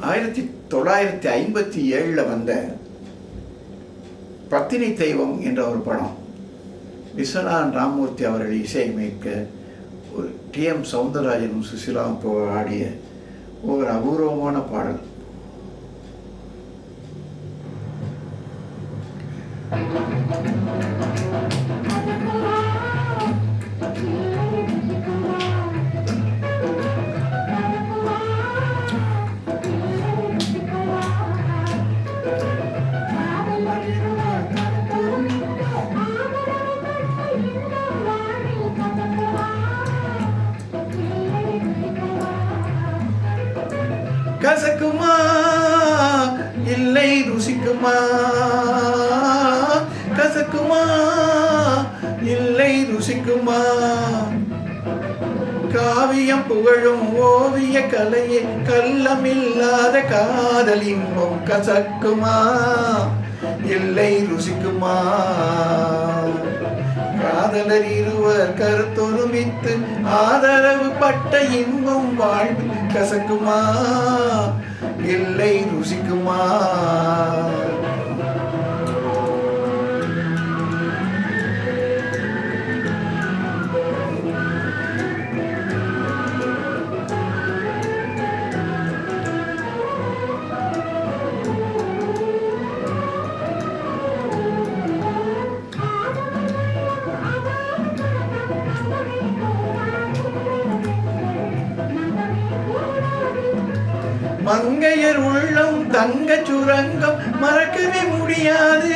1957 வந்த பத்தினி தெய்வம் என்ற ஒரு படம், விஸ்வநாதன் ராமமூர்த்தி அவர்கள் இசையமைக்க ஒரு டி.எம். சௌந்தரராஜனும் சுசிலாவும் ஆடிய ஒரு அபூர்வமான பாடல். கசக்குமா இல்லை ருசிக்குமா, கசக்குமா இல்லை ருசிக்குமா, காவியம் புகழும் ஓவிய கலையே கள்ளமில்லாத காதல் இன்பம் கசக்குமா இல்லை ருசிக்குமா, காதலர் இருவர் கருத்தொருமித்து ஆதரவு பட்ட இன்பம் வாழ்வில் கசக்குமா இல்லை ருசிக்குமா. மங்கையர் உள்ளம் தங்க சுரங்கம் மறக்கவே முடியாது,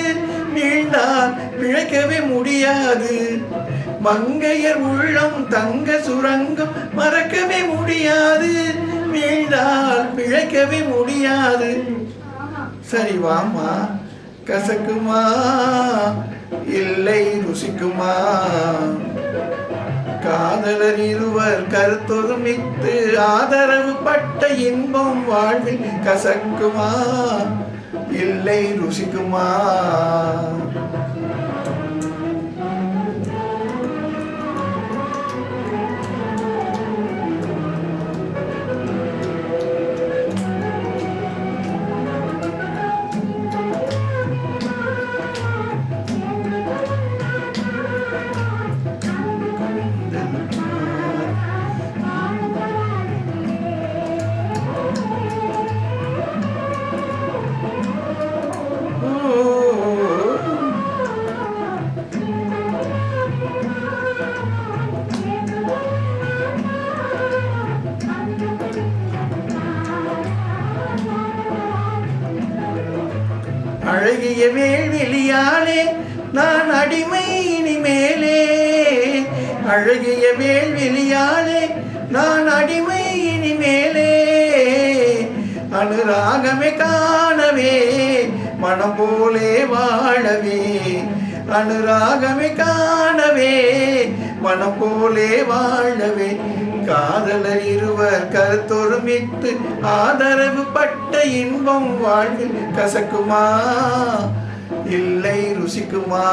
மீண்டால் பிழைக்கவே முடியாது. மங்கையர் உள்ளம் தங்க சுரங்கம் மறக்கவே முடியாது, மீண்டால் பிழைக்கவே முடியாது. சரி வாமா, கசக்குமா இல்லை ருசிக்குமா, காதலர் இருவர் கருத்தொருமித்து ஆதரவு பட்ட இன்பம் வாழ்வில் கசக்குமா இல்லை ருசிக்குமா. அழகிய வேள்விழியாலே நான் அடிமை இனிமேலே, அழகிய வேள்விழியாலே நான் அடிமை இனிமேலே, அனுராகமே காணவே மனம் போலே வாழவே, அனுராகமே காணவே மனம் போலே வாழவே, காதலர் இருவர் கருத்தொருமித்து ஆதரவு பட்ட இன்பம் வாழ்வில் கசக்குமா இல்லை ருசிக்குமா.